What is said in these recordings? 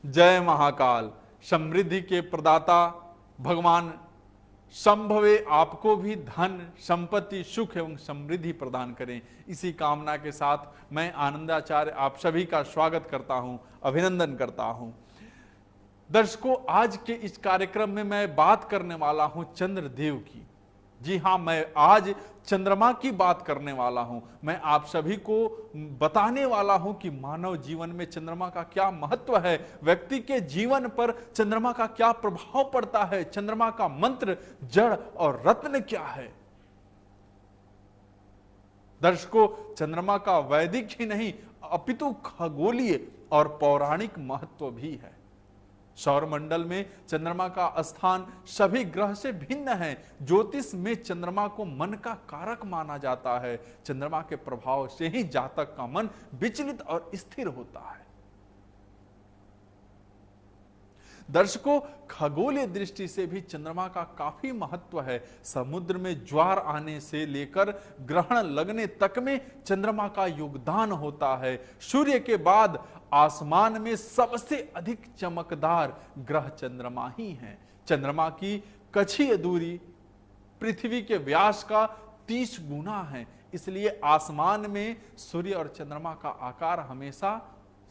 जय महाकाल। समृद्धि के प्रदाता भगवान संभवे आपको भी धन संपत्ति सुख एवं समृद्धि प्रदान करें। इसी कामना के साथ मैं आनंदाचार्य आप सभी का स्वागत करता हूं, अभिनंदन करता हूं। दर्शकों, आज के इस कार्यक्रम में मैं बात करने वाला हूं चंद्रदेव की। जी हां, मैं आज चंद्रमा की बात करने वाला हूं। मैं आप सभी को बताने वाला हूं कि मानव जीवन में चंद्रमा का क्या महत्व है, व्यक्ति के जीवन पर चंद्रमा का क्या प्रभाव पड़ता है, चंद्रमा का मंत्र, जड़ और रत्न क्या है। दर्शकों, चंद्रमा का वैदिक ही नहीं अपितु खगोलीय और पौराणिक महत्व भी है। सौरमंडल में चंद्रमा का स्थान सभी ग्रह से भिन्न है। ज्योतिष में चंद्रमा को मन का कारक माना जाता है। चंद्रमा के प्रभाव से ही जातक का मन विचलित और स्थिर होता है। दर्शकों, खगोलीय दृष्टि से भी चंद्रमा का काफी महत्व है। समुद्र में ज्वार आने से लेकर ग्रहण लगने तक में चंद्रमा का योगदान होता है। सूर्य के बाद आसमान में सबसे अधिक चमकदार ग्रह चंद्रमा ही है। चंद्रमा की कक्षीय दूरी पृथ्वी के व्यास का 30 गुना है। इसलिए आसमान में सूर्य और चंद्रमा का आकार हमेशा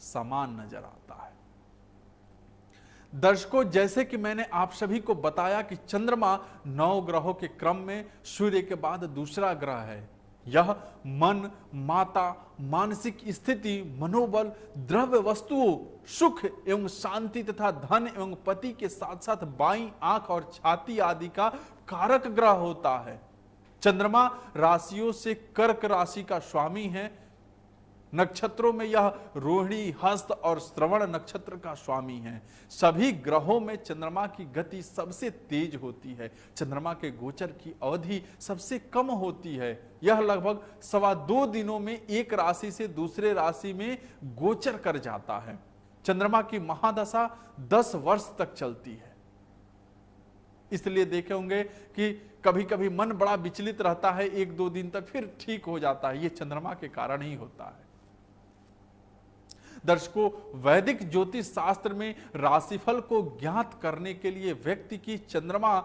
समान नजर आता है। दर्शकों, जैसे कि मैंने आप सभी को बताया कि चंद्रमा 9 ग्रहों के क्रम में सूर्य के बाद दूसरा ग्रह है। यह मन, माता, मानसिक स्थिति, मनोबल, द्रव्य वस्तुओं, सुख एवं शांति तथा धन एवं पति के साथ साथ बाईं आंख और छाती आदि का कारक ग्रह होता है। चंद्रमा राशियों से कर्क राशि का स्वामी है। नक्षत्रों में यह रोहिणी, हस्त और श्रवण नक्षत्र का स्वामी है। सभी ग्रहों में चंद्रमा की गति सबसे तेज होती है। चंद्रमा के गोचर की अवधि सबसे कम होती है। यह लगभग 2.25 दिनों में एक राशि से दूसरे राशि में गोचर कर जाता है। चंद्रमा की महादशा 10 वर्ष तक चलती है। इसलिए देखे होंगे कि कभी कभी मन बड़ा विचलित रहता है, 1-2 दिन तक फिर ठीक हो जाता है। यह चंद्रमा के कारण ही होता है। दर्शकों, वैदिक ज्योतिष शास्त्र में राशिफल को ज्ञात करने के लिए व्यक्ति की चंद्रमा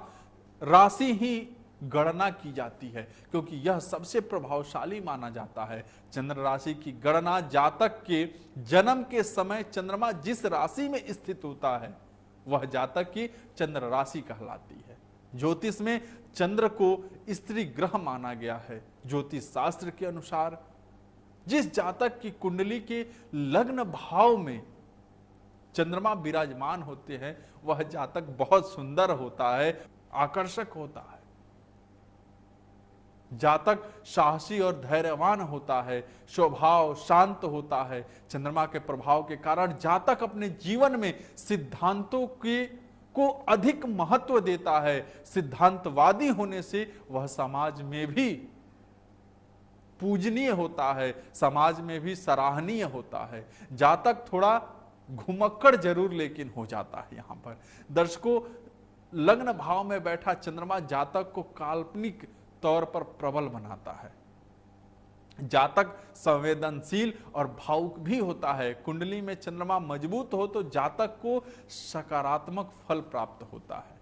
राशि ही गणना की जाती है, क्योंकि यह सबसे प्रभावशाली माना जाता है। चंद्र राशि की गणना जातक के जन्म के समय चंद्रमा जिस राशि में स्थित होता है वह जातक की चंद्र राशि कहलाती है। ज्योतिष में चंद्र को स्त्री ग्रह माना गया है। ज्योतिष शास्त्र के अनुसार जिस जातक की कुंडली के लग्न भाव में चंद्रमा विराजमान होते हैं वह जातक बहुत सुंदर होता है, आकर्षक होता है। जातक साहसी और धैर्यवान होता है, स्वभाव शांत होता है। चंद्रमा के प्रभाव के कारण जातक अपने जीवन में सिद्धांतों को अधिक महत्व देता है। सिद्धांतवादी होने से वह समाज में भी पूजनीय होता है, समाज में भी सराहनीय होता है। जातक थोड़ा घुमक्कड़ जरूर लेकिन हो जाता है। यहां पर दर्शकों, लग्न भाव में बैठा चंद्रमा जातक को काल्पनिक तौर पर प्रबल बनाता है। जातक संवेदनशील और भावुक भी होता है। कुंडली में चंद्रमा मजबूत हो तो जातक को सकारात्मक फल प्राप्त होता है।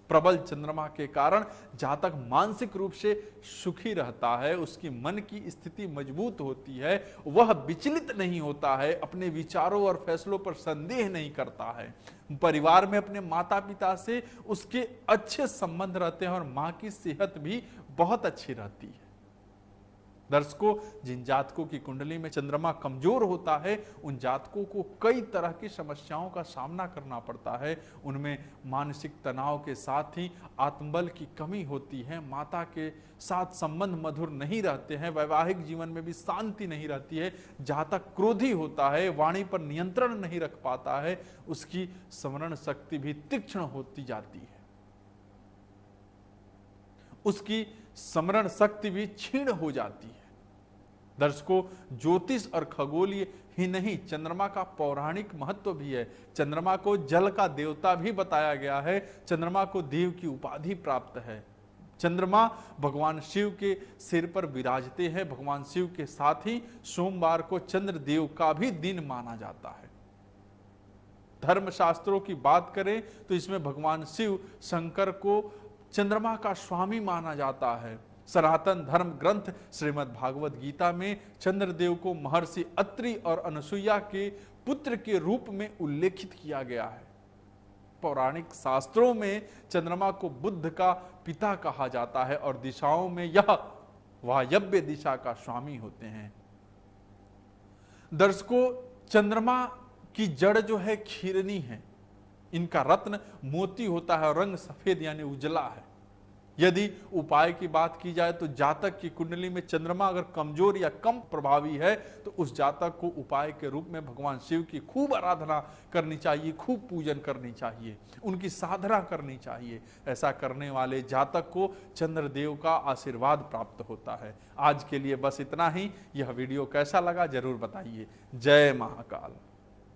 प्रबल चंद्रमा के कारण जातक मानसिक रूप से सुखी रहता है। उसकी मन की स्थिति मजबूत होती है। वह विचलित नहीं होता है, अपने विचारों और फैसलों पर संदेह नहीं करता है। परिवार में अपने माता पिता से उसके अच्छे संबंध रहते हैं और मां की सेहत भी बहुत अच्छी रहती है। दर्शकों, जिन जातकों की कुंडली में चंद्रमा कमजोर होता है उन जातकों को कई तरह की समस्याओं का सामना करना पड़ता है। उनमें मानसिक तनाव के साथ ही आत्मबल की कमी होती है। माता के साथ संबंध मधुर नहीं रहते हैं। वैवाहिक जीवन में भी शांति नहीं रहती है। जातक क्रोधी होता है, वाणी पर नियंत्रण नहीं रख पाता है। उसकी स्मरण शक्ति भी तीक्ष्ण होती जाती है। उसकी स्मरण शक्ति भी क्षीण हो जाती है। दर्शकों, ज्योतिष और खगोलीय ही नहीं, चंद्रमा का पौराणिक महत्व भी है। चंद्रमा को जल का देवता भी बताया गया है। चंद्रमा को देव की उपाधि प्राप्त है। चंद्रमा भगवान शिव के सिर पर विराजते हैं। भगवान शिव के साथ ही सोमवार को चंद्रदेव का भी दिन माना जाता है। धर्म शास्त्रों की बात करें तो इसमें भगवान शिव शंकर को चंद्रमा का स्वामी माना जाता है। सनातन धर्म ग्रंथ श्रीमद् भागवत गीता में चंद्रदेव को महर्षि अत्रि और अनसुईया के पुत्र के रूप में उल्लेखित किया गया है। पौराणिक शास्त्रों में चंद्रमा को बुद्ध का पिता कहा जाता है और दिशाओं में यह वायव्य दिशा का स्वामी होते हैं। दर्शकों, चंद्रमा की जड़ जो है खीरनी है, इनका रत्न मोती होता है और रंग सफेद यानी उजला है। यदि उपाय की बात की जाए तो जातक की कुंडली में चंद्रमा अगर कमजोर या कम प्रभावी है तो उस जातक को उपाय के रूप में भगवान शिव की खूब आराधना करनी चाहिए, खूब पूजन करनी चाहिए, उनकी साधना करनी चाहिए। ऐसा करने वाले जातक को चंद्रदेव का आशीर्वाद प्राप्त होता है। आज के लिए बस इतना ही। यह वीडियो कैसा लगा जरूर बताइए। जय महाकाल।